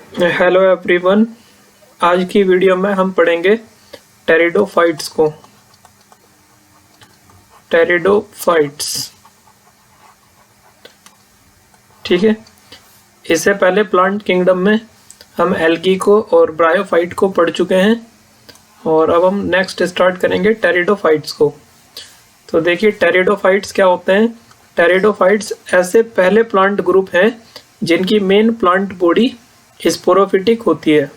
Hello everyone. आज की video में हम पढ़ेंगे टेरिडोफाइट्स को। टेरिडोफाइट्स, ठीक है। इससे पहले प्लांट किंगडम में हम एल्गी को और ब्रायोफाइट को पढ़ चुके हैं और अब हम नेक्स्ट स्टार्ट करेंगे टेरिडोफाइट्स को। तो देखिए टेरिडोफाइट्स क्या होते हैं। टेरिडोफाइट्स ऐसे पहले प्लांट ग्रुप हैं जिनकी मेन प्लांट बॉडी स्पोरोफिटिक होती है,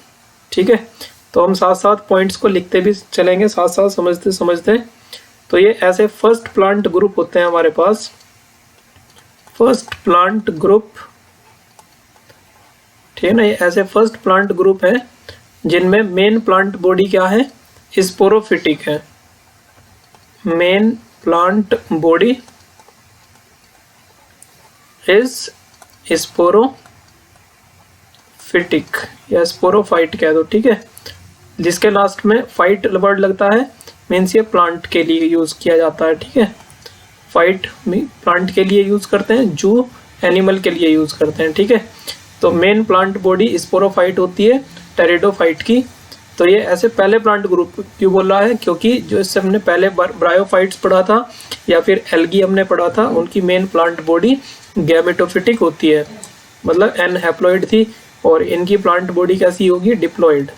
ठीक है। तो हम साथ साथ पॉइंट्स को लिखते भी चलेंगे, साथ साथ समझते समझते। तो ये ऐसे फर्स्ट प्लांट ग्रुप होते हैं हमारे पास। फर्स्ट प्लांट ग्रुप, ठीक है ना। ये ऐसे फर्स्ट प्लांट ग्रुप है जिनमें मेन प्लांट बॉडी क्या है, स्पोरोफिटिक है। Main plant body is sporophytic या स्पोरोफाइट कह दो, ठीक है। जिसके लास्ट में फाइट वर्ड लगता है, मीन्स ये प्लांट के लिए यूज किया जाता है, ठीक है। फाइट प्लांट के लिए यूज करते हैं, जू एनिमल के लिए यूज करते हैं, ठीक है। तो मेन प्लांट बॉडी स्पोरोफाइट होती है टेरिडोफाइट की। तो ये ऐसे पहले प्लांट ग्रुप क्यों बोल रहा है, क्योंकि जो इससे हमने पहले ब्रायोफाइट्स पढ़ा था या फिर एल्गी हमने पढ़ा था, उनकी मेन प्लांट बॉडी गैमेटोफिटिक होती है, मतलब एन हैप्लॉइड थी, और इनकी प्लांट बॉडी कैसी होगी, डिप्लॉइड,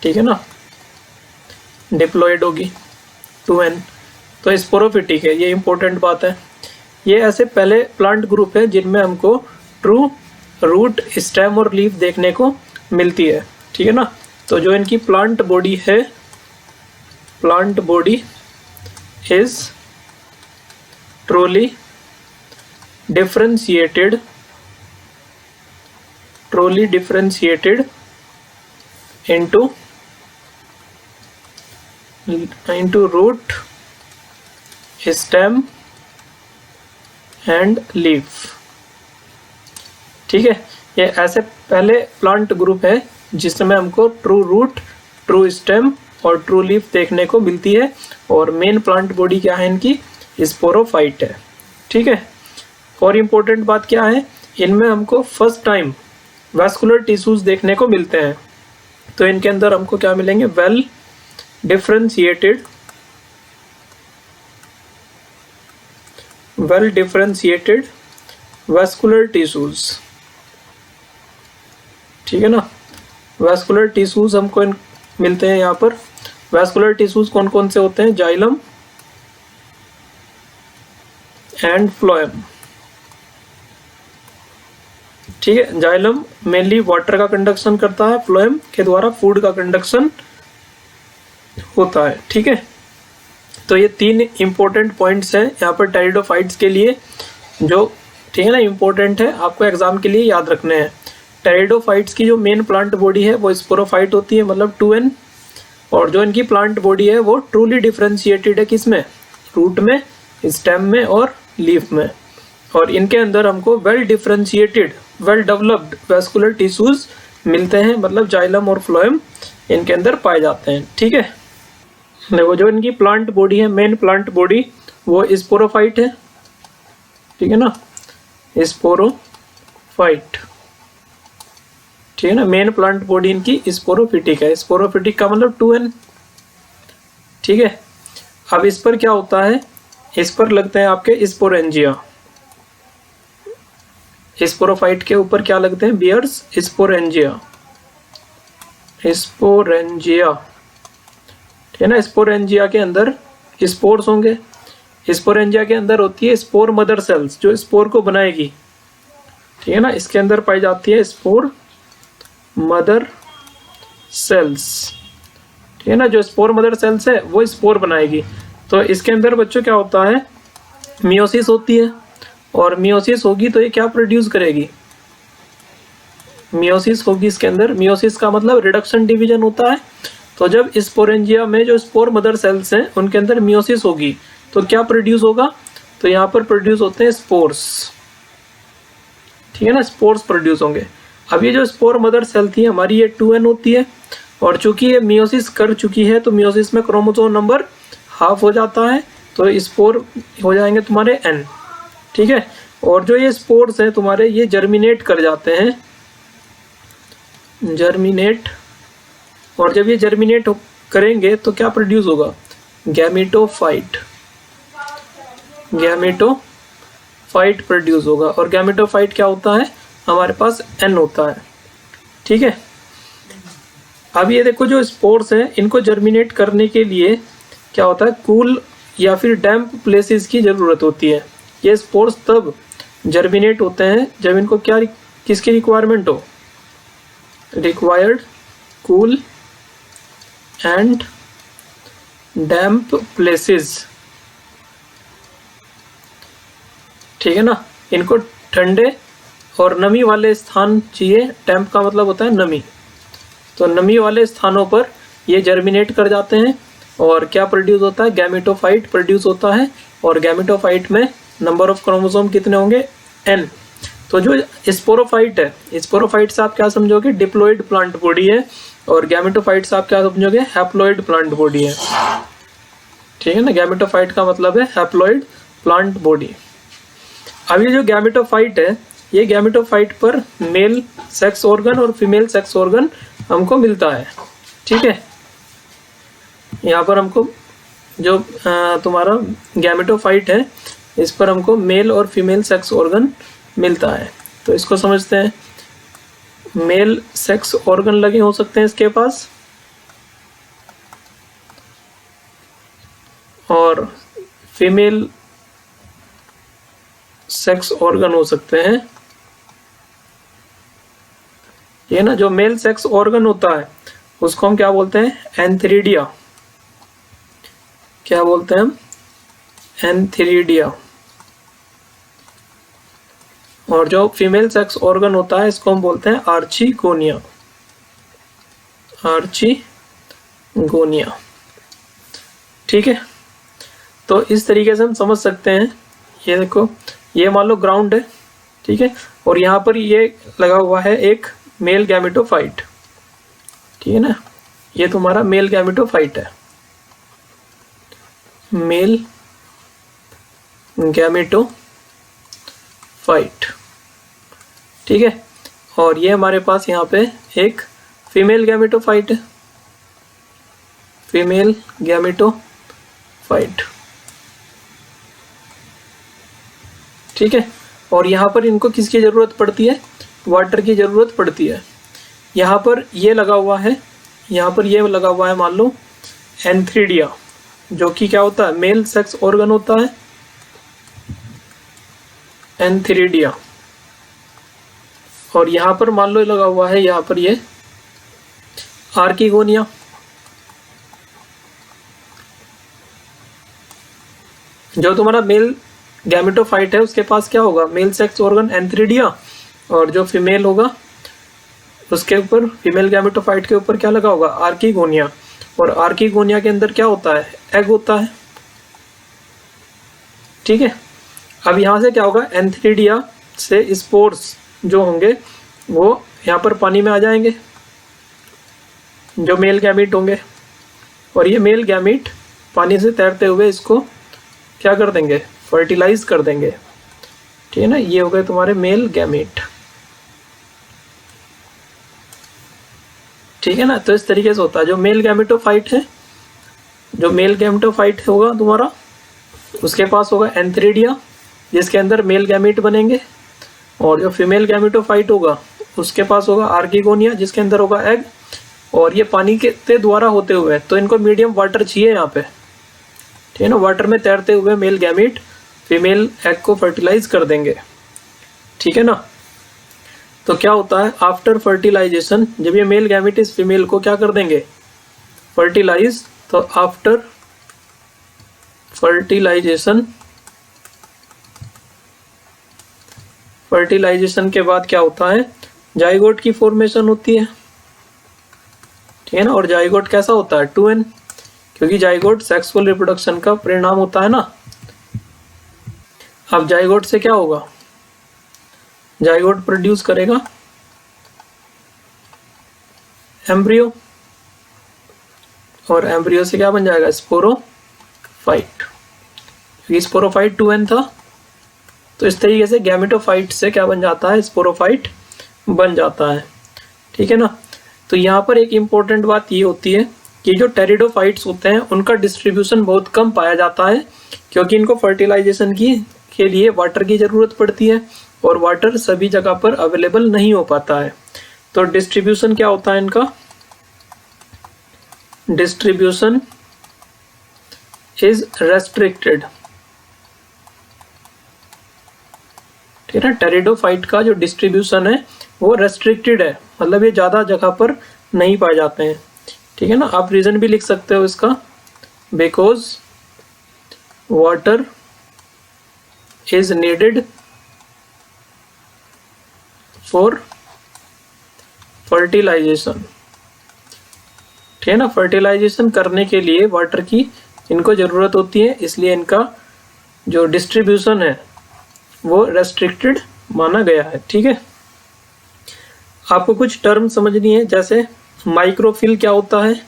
ठीक है ना, डिप्लॉइड होगी 2n। तो स्पोरोफिटिक है, ये इंपॉर्टेंट बात है। ये ऐसे पहले प्लांट ग्रुप है जिनमें हमको ट्रू रूट, स्टेम और लीफ देखने को मिलती है, ठीक है ना। तो जो इनकी प्लांट बॉडी है, plant body is truly differentiated, truly differentiated into root, stem and leaf, ठीक है। ये ऐसे पहले प्लांट ग्रुप है जिसमें हमको ट्रू रूट, ट्रू स्टेम और ट्रू लीफ देखने को मिलती है, और मेन प्लांट बॉडी क्या है इनकी, स्पोरोफाइट है, ठीक है। और इम्पोर्टेंट बात क्या है, इनमें हमको फर्स्ट टाइम वैस्कुलर टिश्यूज देखने को मिलते हैं। तो इनके अंदर हमको क्या मिलेंगे, वेल डिफरेंशिएटेड वैस्कुलर टिश्यूज, ठीक है ना। वैस्कुलर टिश्यूज हमको मिलते हैं यहाँ पर। वैस्कुलर टिश्यूज कौन कौन से होते हैं, जाइलम एंड फ्लोएम, ठीक है। जाइलम मेनली वाटर का कंडक्शन करता है, फ्लोएम के द्वारा फूड का कंडक्शन होता है, ठीक है। तो ये तीन इंपॉर्टेंट पॉइंट्स हैं यहाँ पर टेरिडोफाइट्स के लिए, जो ठीक है ना इंपॉर्टेंट है, आपको एग्जाम के लिए याद रखने हैं। टेरिडोफाइट्स की जो मेन प्लांट बॉडी है वो स्पोरोफाइट होती है, मतलब 2n, और जो इनकी प्लांट बॉडी है वो ट्रूली डिफरेंशिएटेड है, किसमें, रूट में, स्टेम में और लीफ में। और इनके अंदर हमको well differentiated, well developed vascular tissues मिलते हैं, मतलब जाइलम और फ्लोएम इनके अंदर पाए जाते हैं, ठीक है। देखो जो इनकी प्लांट बॉडी है, मेन प्लांट बॉडी वो स्पोरोफाइट है, ठीक है ना, स्पोरोफाइट, ठीक है ना। मेन प्लांट बॉडी इनकी स्पोरोफिटिक है, स्पोरोफिटिक का मतलब 2n, ठीक है। अब इस पर क्या होता है, इस पर लगते हैं आपके स्पोरेंजिया। स्पोरोफाइट के ऊपर क्या लगते हैं, बियर्स स्पोरेंजिया, स्पोरेंजिया, ठीक है ना। स्पोरेंजिया के अंदर स्पोर्स होंगे। स्पोरेंजिया के अंदर होती है स्पोर मदर सेल्स, जो स्पोर को बनाएगी, ठीक है ना। इसके अंदर पाई जाती है स्पोर मदर सेल्स, ठीक है ना। जो स्पोर मदर सेल्स है वो स्पोर बनाएगी। तो इसके अंदर बच्चों क्या होता है, मियोसिस होती है, और मियोसिस होगी तो ये क्या प्रोड्यूस करेगी, मियोसिस होगी इसके अंदर। मियोसिस का मतलब रिडक्शन डिवीजन होता है। तो जब स्पोरेंजिया में जो स्पोर मदर सेल्स हैं उनके अंदर मियोसिस होगी तो क्या प्रोड्यूस होगा, तो यहाँ पर प्रोड्यूस होते हैं स्पोर्स, ठीक है ना, स्पोर्स प्रोड्यूस होंगे। अब ये जो स्पोर मदर सेल थी हमारी, ये 2n होती है, और चूंकि ये मियोसिस कर चुकी है तो मियोसिस में क्रोमोसोम नंबर हाफ हो जाता है, तो स्पोर हो जाएंगे तुम्हारे n, ठीक है। और जो ये स्पोर्स हैं तुम्हारे, ये जर्मिनेट कर जाते हैं जर्मिनेट, और जब ये जर्मिनेट करेंगे तो क्या प्रोड्यूस होगा, गैमेटोफाइट, गैमेटोफाइट प्रोड्यूस होगा। और गैमेटोफाइट क्या होता है, हमारे पास एन होता है, ठीक है। अब ये देखो जो स्पोर्स हैं इनको जर्मिनेट करने के लिए क्या होता है, कूल या फिर डैम्प प्लेसेस की ज़रूरत होती है। ये स्पोर्स तब जर्मिनेट होते हैं जब इनको क्या, किसकी रिक्वायरमेंट हो, required cool and damp places, ठीक है ना। इनको ठंडे और नमी वाले स्थान चाहिए। डैम्प का मतलब होता है नमी, तो नमी वाले स्थानों पर ये जर्मिनेट कर जाते हैं और क्या प्रोड्यूस होता है, गैमेटोफाइट प्रोड्यूस होता है। और गैमेटोफाइट में नंबर ऑफ क्रोमोसोम कितने होंगे, n। तो जो स्पोरोफाइट है, स्पोरोफाइट से आप क्या समझोगे, डिप्लॉइड प्लांट बॉडी है, और गैमेटोफाइट से आप क्या समझोगे, हैप्लॉइड प्लांट बॉडी है, ठीक है ना। गैमेटोफाइट का मतलब है हैप्लॉइड प्लांट बॉडी। अब ये जो गैमेटोफाइट है, ये गैमेटोफाइट पर मेल सेक्स ऑर्गन और फीमेल सेक्स ऑर्गन हमको मिलता है, ठीक है। यहाँ पर हमको जो तुम्हारा गैमेटोफाइट है इस पर हमको मेल और फीमेल सेक्स ऑर्गन मिलता है। तो इसको समझते हैं, मेल सेक्स ऑर्गन लगे हो सकते हैं इसके पास, और फीमेल सेक्स ऑर्गन हो सकते हैं। ये ना जो मेल सेक्स ऑर्गन होता है उसको हम क्या बोलते हैं, एंथ्रीडिया, क्या बोलते हैं हम, एंथ्रीडिया। और जो फीमेल सेक्स ऑर्गन होता है इसको हम बोलते हैं आर्चिगोनिया, आर्चिगोनिया, ठीक है। तो इस तरीके से हम समझ सकते हैं। ये देखो, ये मान लो ग्राउंड है, ठीक है, और यहाँ पर ये लगा हुआ है एक मेल गैमेटोफाइट, ठीक है ना। ये तुम्हारा मेल गैमेटोफाइट है, मेल गैमेटोफाइट, ठीक है। और ये हमारे पास यहाँ पे एक फीमेल गैमेटोफाइट है, फीमेल गैमेटोफाइट, ठीक है। और यहाँ पर इनको किसकी ज़रूरत पड़ती है, वाटर की ज़रूरत पड़ती है। यहाँ पर ये लगा हुआ है, यहाँ पर ये लगा हुआ है मान लो एंथ्रीडिया, जो कि क्या होता है, मेल सेक्स ऑर्गन होता है, एंथ्रीडिया। और यहाँ पर मान लो लगा हुआ है यहाँ पर ये आर्किगोनिया, जो तुम्हारा मेल गैमेटोफाइट है उसके पास क्या होगा, मेल सेक्स ऑर्गन एंथ्रीडिया, और जो फीमेल होगा उसके ऊपर, फीमेल गैमेटोफाइट के ऊपर क्या लगा होगा, आर्किगोनिया। और आर्किगोनिया के अंदर क्या होता है, एग होता है, ठीक है। अब यहाँ से क्या होगा, एंथ्रीडिया से स्पोर्स जो होंगे वो यहाँ पर पानी में आ जाएंगे, जो मेल गैमीट होंगे, और ये मेल गैमीट पानी से तैरते हुए इसको क्या कर देंगे, फर्टिलाइज कर देंगे, ठीक है ना। ये हो गए तुम्हारे मेल गैमीट, ठीक है ना। तो इस तरीके से होता है। जो मेल गैमेटोफाइट है, जो मेल गैमेटोफाइट होगा तुम्हारा, उसके पास होगा एंथ्रीडिया जिसके अंदर मेल गैमीट बनेंगे, और जो फीमेल गैमेटोफाइट होगा उसके पास होगा आर्किगोनिया जिसके अंदर होगा एग, और ये पानी के द्वारा होते हुए, तो इनको मीडियम वाटर चाहिए यहाँ पे, ठीक है ना। वाटर में तैरते हुए मेल गैमीट फीमेल एग को फर्टिलाइज कर देंगे, ठीक है ना। तो क्या होता है, आफ्टर फर्टिलाइजेशन, जब ये मेल गैमीट इस फीमेल को क्या कर देंगे, फर्टिलाइज, तो आफ्टर फर्टिलाइजेशन, फर्टिलाइजेशन के बाद क्या होता है, जाइगोट की फॉर्मेशन होती है, ठीक है ना। और जाइगोट कैसा होता है, 2n, क्योंकि जाइगोट सेक्सुअल रिप्रोडक्शन का परिणाम होता है ना। अब जाइगोट से क्या होगा, जाइगोट प्रोड्यूस करेगा एम्ब्रियो, और एम्ब्रियो से क्या बन जाएगा, स्पोरोफाइट, क्योंकि स्पोरोफाइट 2n था। तो इस तरीके से गैमेटोफाइट से क्या बन जाता है, स्पोरोफाइट बन जाता है, ठीक है ना। तो यहाँ पर एक इम्पोर्टेंट बात ये होती है कि जो टेरिडोफाइट्स होते हैं उनका डिस्ट्रीब्यूशन बहुत कम पाया जाता है, क्योंकि इनको फर्टिलाइजेशन के लिए वाटर की ज़रूरत पड़ती है और वाटर सभी जगह पर अवेलेबल नहीं हो पाता है। तो डिस्ट्रीब्यूशन क्या होता है इनका, डिस्ट्रीब्यूशन इज रेस्ट्रिक्टेड। ठीक है ना, टेरिडोफाइट का जो डिस्ट्रीब्यूशन है वो रेस्ट्रिक्टेड है, मतलब ये ज़्यादा जगह पर नहीं पाए जाते हैं। ठीक है ना, आप रीज़न भी लिख सकते हो इसका, because water is needed for fertilisation. ठीक है ना, फर्टिलाइजेशन करने के लिए वाटर की इनको ज़रूरत होती है, इसलिए इनका जो डिस्ट्रीब्यूशन है वो रेस्ट्रिक्टेड माना गया है। ठीक है, आपको कुछ टर्म समझनी है, जैसे माइक्रोफिल क्या होता है,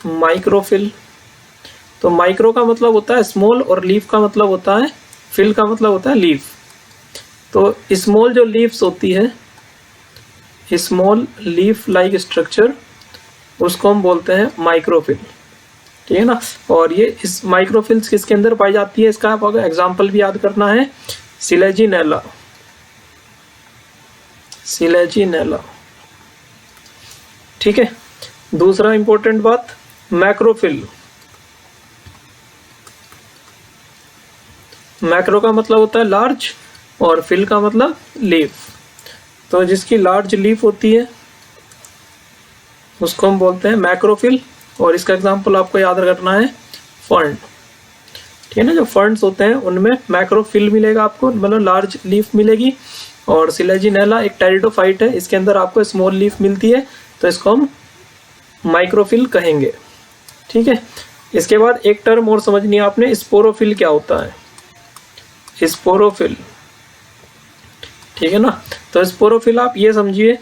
माइक्रोफिल। तो माइक्रो का मतलब होता है स्मॉल और लीफ का मतलब होता है, फिल का मतलब होता है लीफ। तो स्मॉल जो लीव्स होती है, स्मॉल लीफ लाइक स्ट्रक्चर, उसको हम बोलते हैं माइक्रोफिल। ठीक है ना, और ये इस माइक्रोफिल्स किसके अंदर पाई जाती है, इसका आपको एग्जाम्पल भी याद करना है, सिलेजिनेला, सिलेजिनेला। ठीक है, दूसरा इंपॉर्टेंट बात, मैक्रोफिल। मैक्रो का मतलब होता है लार्ज और फिल का मतलब लीफ। तो जिसकी लार्ज लीफ होती है उसको हम बोलते हैं मैक्रोफिल, और इसका एग्जांपल आपको याद रखना है फर्न। ठीक है ना, जो फर्न्स होते हैं उनमें मैक्रोफिल मिलेगा आपको, मतलब लार्ज लीफ मिलेगी, और सिलेजिनेला एक टेरिडोफाइट है, इसके अंदर आपको स्मॉल लीफ मिलती है, तो इसको हम माइक्रोफिल कहेंगे। ठीक है, इसके बाद एक टर्म और समझनी है आपने, स्पोरोफिल क्या होता है, स्पोरोफिल। ठीक है ना, तो स्पोरोफिल आप ये समझिए,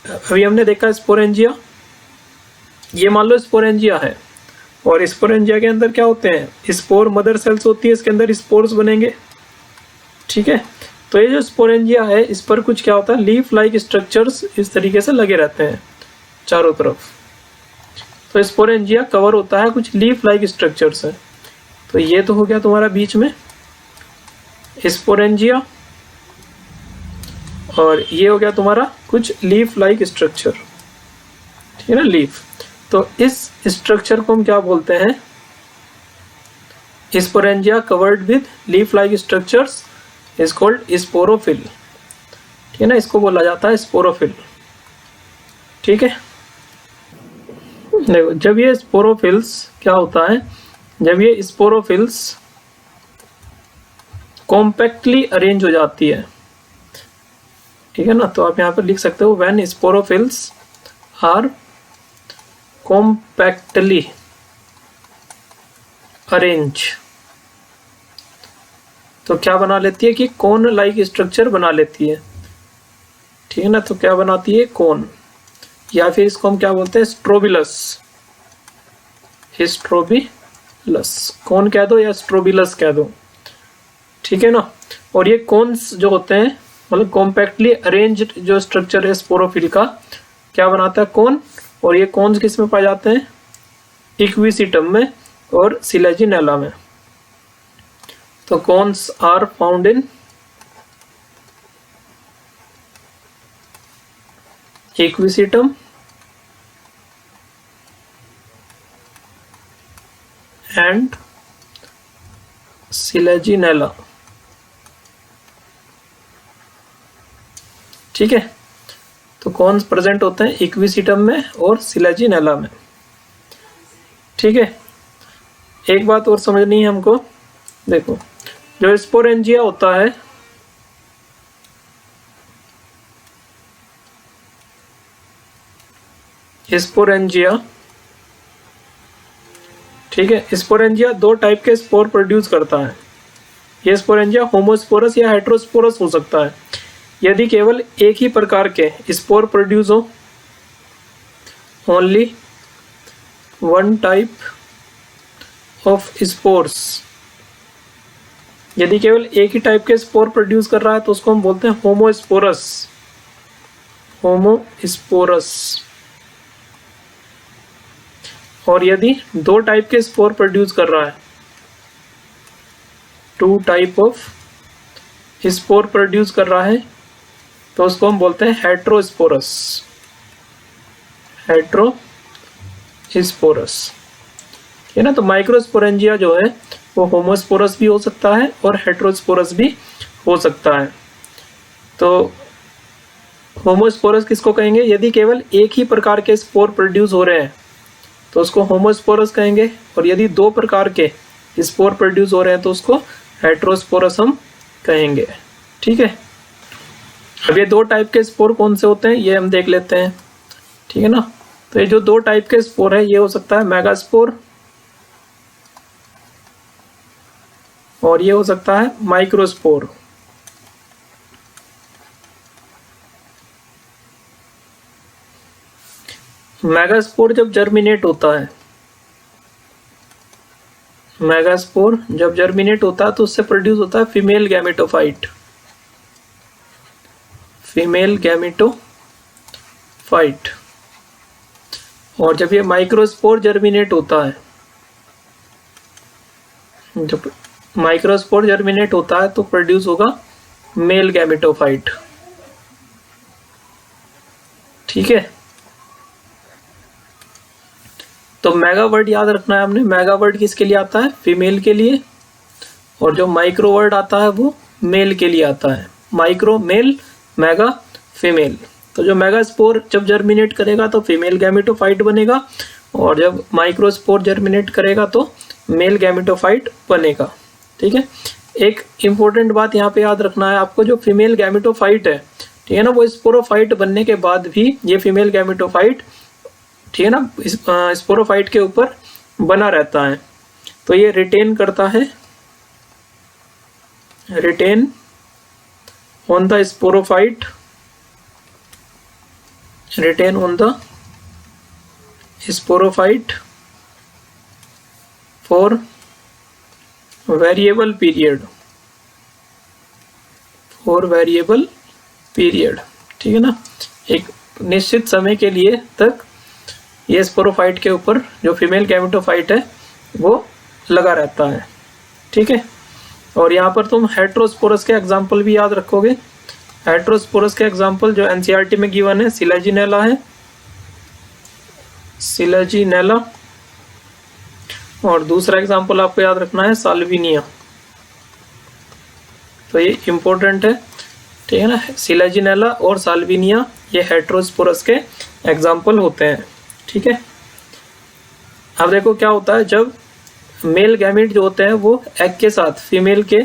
अभी हमने देखा स्पोरेंजिया, ये मान लो स्पोरेंजिया है, और स्पोरेंजिया के अंदर क्या होते हैं, स्पोर मदर सेल्स होती है, इसके अंदर स्पोर्स बनेंगे। ठीक है, तो ये जो स्पोरेंजिया है इस पर कुछ क्या होता है, लीफ लाइक स्ट्रक्चर्स इस तरीके से लगे रहते हैं चारों तरफ। तो स्पोरेंजिया कवर होता है कुछ लीफ लाइक स्ट्रक्चर्स है। तो ये तो हो गया तुम्हारा बीच में स्पोरेंजिया, और ये हो गया तुम्हारा कुछ लीफ लाइक स्ट्रक्चर। ठीक है ना, लीफ। तो इस स्ट्रक्चर को हम क्या बोलते हैं, sporangia covered with leaf like structures is called sporophyll. ठीक है ना, इसको बोला जाता है स्पोरोफिल। ठीक है, देखो जब ये स्पोरोफिल्स क्या होता है, जब ये स्पोरोफिल्स कॉम्पैक्टली अरेंज हो जाती है, ठीक है ना, तो आप यहाँ पर लिख सकते हो when sporophylls are compactly arrange, तो क्या बना लेती है कि कोन लाइक स्ट्रक्चर बना लेती है। ठीक है ना, तो क्या बनाती है, कोन, या फिर इसको हम क्या बोलते हैं, स्ट्रोबिलस, स्ट्रोबिलस, कोन कह दो या स्ट्रोबिलस कह दो। ठीक है ना, और ये कोन्स जो होते हैं, मतलब कॉम्पैक्टली अरेंज्ड जो स्ट्रक्चर है स्पोरोफिल का, क्या बनाता है, कोन। और ये कोन्स किस में पाए जाते हैं, इक्विसिटम में और सिलेजिनेला में। तो cones are found in equisetum and selaginella. ठीक है, तो कौन प्रेजेंट होते हैं इक्विसिटम में और सिलेजिनेला में। ठीक है, एक बात और समझनी है हमको, देखो जो स्पोरेंजिया होता है, स्पोरेंजिया, ठीक है, स्पोरेंजिया दो टाइप के स्पोर प्रोड्यूस करता है। ये स्पोरेंजिया होमोस्पोरस या हेट्रोस्पोरस हो सकता है। यदि केवल एक ही प्रकार के स्पोर प्रोड्यूस हो, only one type of spores, यदि केवल एक ही टाइप के स्पोर प्रोड्यूस कर रहा है तो उसको हम बोलते हैं होमोस्पोरस, होमोस्पोरस। और यदि 2 टाइप के स्पोर प्रोड्यूस कर रहा है, 2 टाइप ऑफ स्पोर प्रोड्यूस कर रहा है, तो उसको हम बोलते हैं हेट्रोस्पोरस। हेट्रोस्पोरस, है ना। तो माइक्रोस्पोरेंजिया जो है वो होमोस्पोरस भी हो सकता है और हेट्रोस्पोरस भी हो सकता है। तो होमोस्पोरस किसको कहेंगे? यदि केवल एक ही प्रकार के स्पोर प्रोड्यूस हो रहे हैं तो उसको होमोस्पोरस कहेंगे, और यदि 2 प्रकार के स्पोर प्रोड्यूस हो रहे हैं तो उसको हेट्रोस्पोरस हम कहेंगे। ठीक है, अब ये 2 टाइप के स्पोर कौन से होते हैं ये हम देख लेते हैं। ठीक है ना। तो ये जो 2 टाइप के स्पोर है, ये हो सकता है मेगास्पोर और ये हो सकता है माइक्रोस्पोर। मेगास्पोर जब जर्मिनेट होता है, मेगास्पोर जब जर्मिनेट होता है तो उससे प्रोड्यूस होता है फीमेल गैमेटोफाइट। Female gametophyte. और जब ये माइक्रोस्पोर जर्मिनेट होता है, जब माइक्रोस्पोर जर्मिनेट होता है तो प्रोड्यूस होगा मेल गैमेटोफाइट। ठीक है। तो मेगा वर्ड याद रखना है हमने। मेगा वर्ड किसके लिए आता है? फीमेल के लिए। और जो माइक्रो वर्ड आता है वो मेल के लिए आता है। Micro male, mega female. तो जो मेगा स्पोर जब जर्मिनेट करेगा तो फीमेल गैमेटोफाइट बनेगा, और जब माइक्रोस्पोर जर्मिनेट करेगा तो मेल गैमेटोफाइट बनेगा। ठीक है। एक इंपॉर्टेंट बात यहाँ पे याद रखना है आपको, जो फीमेल गैमेटोफाइट है, ठीक है ना, वो स्पोरोफाइट बनने के बाद भी ये फीमेल गैमेटोफाइट, ठीक है ना, स्पोरोफाइट के ऊपर बना रहता है। तो ये रिटेन करता है, retain on the sporophyte, retain on the sporophyte for variable period, for variable period. ठीक है ना, एक निश्चित समय के लिए तक ये स्पोरोफाइट के ऊपर जो फीमेल गैमेटोफाइट है वो लगा रहता है। ठीक है। और यहाँ पर तुम हेट्रोस्पोरस के एग्जाम्पल भी याद रखोगे। हेट्रोस्पोरस के एग्जाम्पल जो एनसीईआरटी में गिवन है, सिलेजिनेला है, सिलेजिनेला, और दूसरा एग्जाम्पल आपको याद रखना है साल्विनिया। तो ये इंपॉर्टेंट है। ठीक है ना, सिलेजिनेला और साल्विनिया ये हेट्रोस्पोरस के एग्जाम्पल होते हैं। ठीक है। अब देखो क्या होता है, जब मेल गैमेट जो होते हैं वो एग के साथ, फीमेल के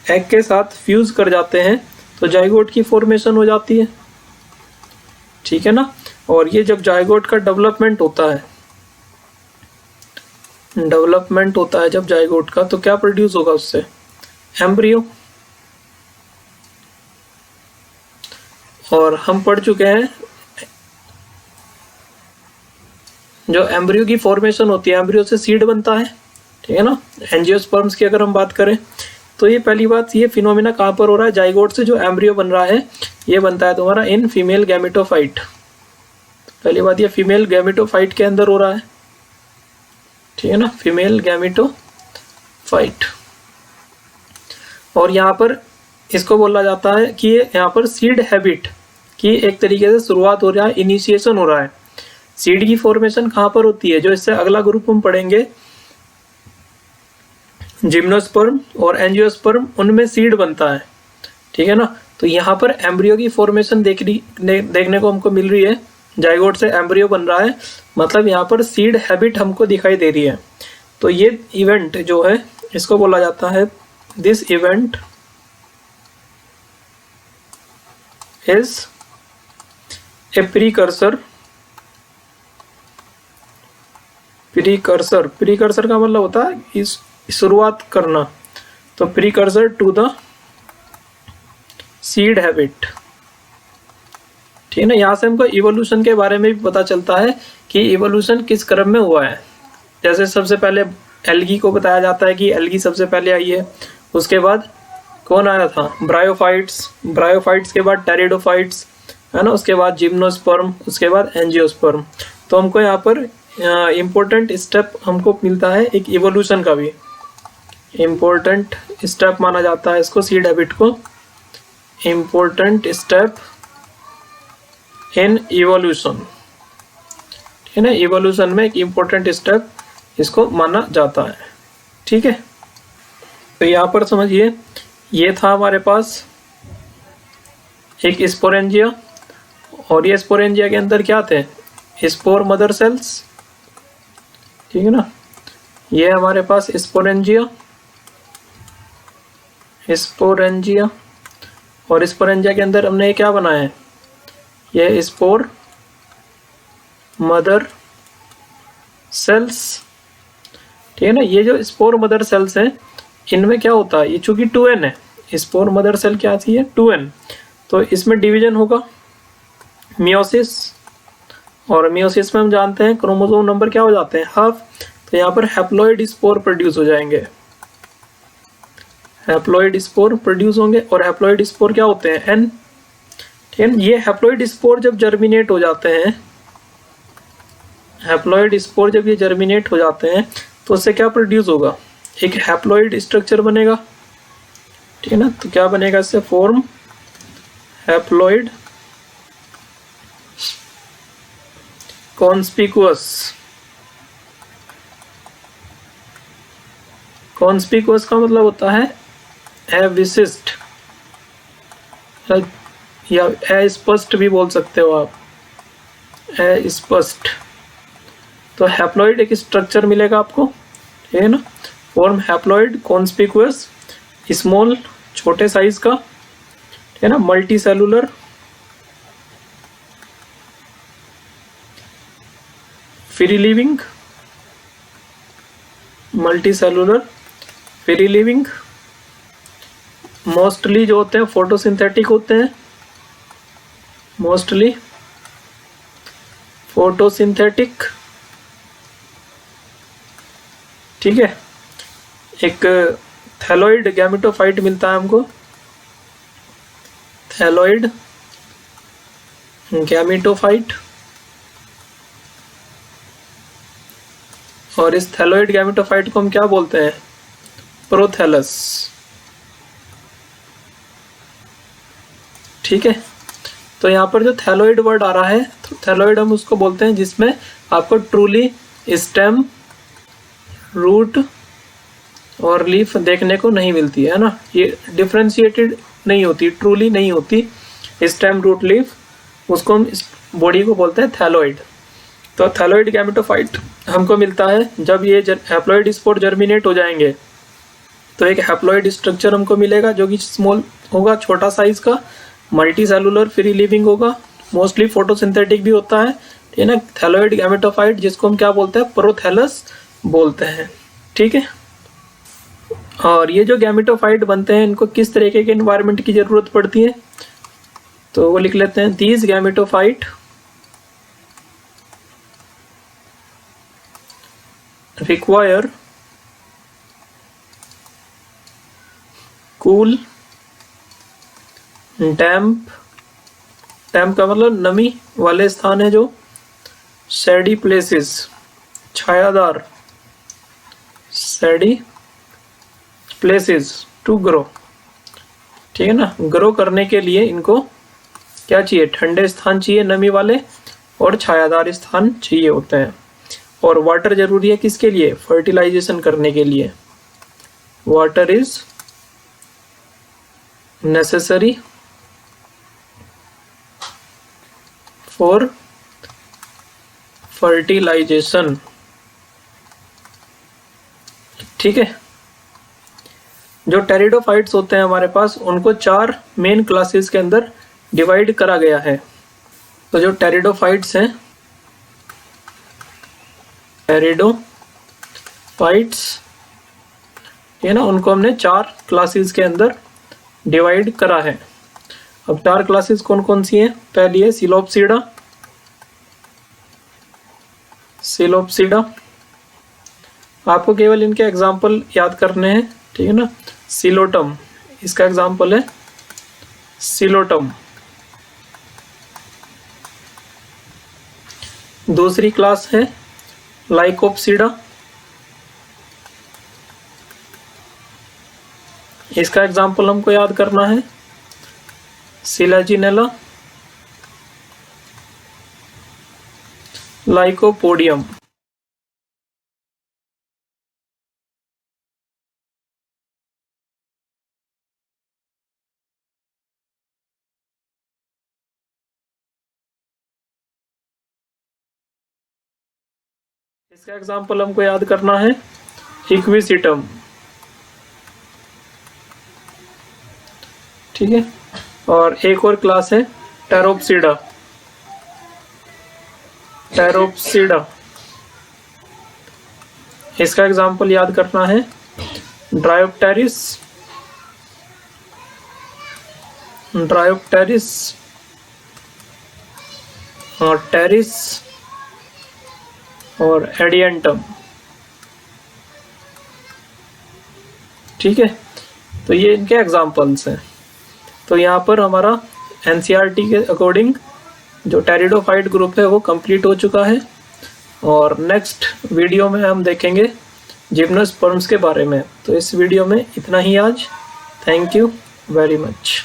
एग के साथ फ्यूज कर जाते हैं तो जाइगोट की फॉर्मेशन हो जाती है। ठीक है ना। और ये जब जाइगोट का डेवलपमेंट होता है, डेवलपमेंट होता है जब जाइगोट का, तो क्या प्रोड्यूस होगा उससे? एम्ब्रियो। और हम पढ़ चुके हैं जो एम्ब्रियो की फॉर्मेशन होती है, एम्ब्रियो से सीड बनता है। ठीक है ना। एंजियोस्पर्म्स की अगर हम बात करें तो ये पहली बात, ये फिनोमिना कहाँ पर हो रहा है? जाइगोट से जो एम्ब्रियो बन रहा है ये बनता है तुम्हारा इन फीमेल गैमेटोफाइट। पहली बात ये फीमेल गैमेटोफाइट के अंदर हो रहा है। ठीक है ना, फीमेल गैमेटोफाइट। और यहाँ पर इसको बोला जाता है कि यहाँ पर सीड हैबिट की एक तरीके से शुरुआत हो रहा है, इनिशिएशन हो रहा है। सीड की फॉर्मेशन कहाँ पर होती है? जो इससे अगला ग्रुप हम पढ़ेंगे, जिम्नोस्पर्म और एंजियोस्पर्म, उनमें सीड बनता है। ठीक है ना। तो यहाँ पर एम्ब्रियो की फॉर्मेशन देखने को हमको मिल रही है, जाइगोट से एम्ब्रियो बन रहा है, मतलब यहाँ पर सीड हैबिट हमको दिखाई दे रही है। तो ये इवेंट जो है इसको बोला जाता है, this event is a precursor. Precursor, precursor का मतलब होता है इस शुरुआत करना। तो precursor to the seed habit. ठीक है ना। यहाँ से हमको इवोल्यूशन के बारे में भी पता चलता है कि इवोल्यूशन किस क्रम में हुआ है। जैसे सबसे पहले एल्गी को बताया जाता है कि एल्गी सबसे पहले आई है, उसके बाद कौन आया था? ब्रायोफाइट्स, ब्रायोफाइट्स के बाद टेरिडोफाइट्स, है ना, उसके बाद जिम्नोस्पर्म, उसके बाद एंजियोस्पर्म। तो हमको यहाँ पर इम्पोर्टेंट स्टेप हमको मिलता है एक इवोल्यूशन का भी, इम्पोर्टेंट स्टेप माना जाता है इसको, सीड हैबिट को इम्पोर्टेंट स्टेप इन इवोल्यूशन, ठीक है ना, इवोल्यूशन में एक इम्पोर्टेंट स्टेप इसको माना जाता है। ठीक है, तो यहाँ पर समझिए ये था हमारे पास एक स्पोरेंजिया, और ये स्पोरेंजिया के अंदर क्या थे, स्पोर मदर सेल्स, ठीक है ना, ये हमारे पास स्पोरेंजिया, स्पोरेंजिया, और स्पोरेंजिया के अंदर हमने क्या बनाया है, ये स्पोर मदर सेल्स, ठीक है ना। ये जो स्पोर मदर सेल्स हैं इनमें क्या होता है, ये चूंकि 2n है, स्पोर मदर सेल क्या आती है 2n, तो इसमें डिवीजन होगा मियोसिस, और मियोसिस में हम जानते हैं क्रोमोसोम नंबर क्या हो जाते हैं, हाफ, तो यहाँ पर हैप्लॉइड स्पोर प्रोड्यूस हो जाएंगे, हैप्लॉइड स्पोर प्रोड्यूस होंगे, और हैप्लॉइड स्पोर क्या होते हैं n, ठीक है। ये हैप्लॉइड स्पोर जब जर्मिनेट हो जाते हैं, हैप्लॉइड स्पोर जब ये जर्मिनेट हो जाते हैं तो उससे क्या प्रोड्यूस होगा, एक हैप्लॉइड स्ट्रक्चर बनेगा, ठीक है ना। तो क्या बनेगा इससे, फॉर्म हैप्लॉइड कॉन्स्पिकुअस, कॉन्स्पिकुअस का मतलब होता है अविशिष्ट, या अस्पष्ट भी बोल सकते हो आप, अस्पष्ट। तो हैप्लॉइड एक स्ट्रक्चर मिलेगा आपको, ठीक है ना, फॉर्म हैप्लॉइड कॉन्स्पिकुअस, स्मॉल छोटे साइज का, ठीक है ना, multi cellular, free living, multi cellular free living, mostly जो होते हैं फोटोसिंथेटिक होते हैं, मोस्टली फोटोसिंथेटिक, ठीक है। एक थैलॉइड गैमेटोफाइट मिलता है हमको, थैलॉइड गैमेटोफाइट, और इस थैलॉइड गैमेटोफाइट को हम क्या बोलते हैं, प्रोथैलस, ठीक है। तो यहाँ पर जो थैलॉइड वर्ड आ रहा है, तो थैलॉइड हम उसको बोलते हैं जिसमें आपको ट्रूली स्टेम, रूट और लीफ देखने को नहीं मिलती है ना, ये डिफ्रेंशिएटेड नहीं होती, ट्रूली नहीं होती स्टेम, रूट, लीफ, उसको हम इस बॉडी को बोलते हैं थैलॉइड। तो थैलॉइड गैमेटोफाइट हमको मिलता है जब ये हैप्लॉइड स्पोर जर्मिनेट हो जाएंगे, तो एक हैप्लॉइड स्ट्रक्चर हमको मिलेगा जो कि स्मॉल होगा, छोटा साइज का, मल्टी सेलुलर फ्री लिविंग होगा, मोस्टली फोटोसिंथेटिक भी होता है, ठीक है ना, थैलॉइड गैमेटोफाइट जिसको हम क्या बोलते हैं, प्रोथैलस बोलते हैं, ठीक है। और ये जो गैमेटोफाइट बनते हैं इनको किस तरीके के एनवायरनमेंट की जरूरत पड़ती है, तो वो लिख लेते हैं, दीज गैमेटोफाइट रिक्वायर कूल, डैम्प, डैम्प का मतलब नमी वाले स्थान है जो, शैडी प्लेसेस, छायादार, शैडी प्लेसेस टू ग्रो, ठीक है ना। ग्रो करने के लिए इनको क्या चाहिए, ठंडे स्थान चाहिए नमी वाले, और छायादार स्थान चाहिए होते हैं, और वाटर जरूरी है किसके लिए, फर्टिलाइजेशन करने के लिए, water is necessary for fertilisation, ठीक है। जो टेरिडोफाइट्स होते हैं हमारे पास, उनको 4 मेन क्लासेस के अंदर डिवाइड करा गया है। तो जो टेरिडोफाइट्स हैं, टेरिडोफाइट्स, ये ना, उनको हमने 4 क्लासेस के अंदर डिवाइड करा है। अब 4 क्लासेस कौन कौन सी हैं, पहली है सिलोप्सिडा, सिलोप्सिडा, आपको केवल इनके एग्जाम्पल याद करने हैं, ठीक है ना। सिलोटम, इसका एग्जाम्पल है सिलोटम, दूसरी क्लास है लाइकोप्सिडा, इसका एग्जाम्पल हमको याद करना है सिलाजिनेला, लाइकोपोडियम। इसका एग्जाम्पल हमको याद करना है इक्विसिटम, ठीक है। और एक और क्लास है टेरोप्सिडा, टेरोप्सिडा, इसका एग्जाम्पल याद करना है ड्रायोप्टेरिस, ड्रायोप्टेरिस और टेरिस और एडियंटम, ठीक है। तो ये इनके एग्जाम्पल्स हैं। तो यहाँ पर हमारा एनसीईआरटी के अकॉर्डिंग जो टेरिडोफाइट ग्रुप है वो कंप्लीट हो चुका है। और नेक्स्ट वीडियो में हम देखेंगे जिम्नोस्पर्म्स के बारे में। तो इस वीडियो में इतना ही आज। Thank you very much.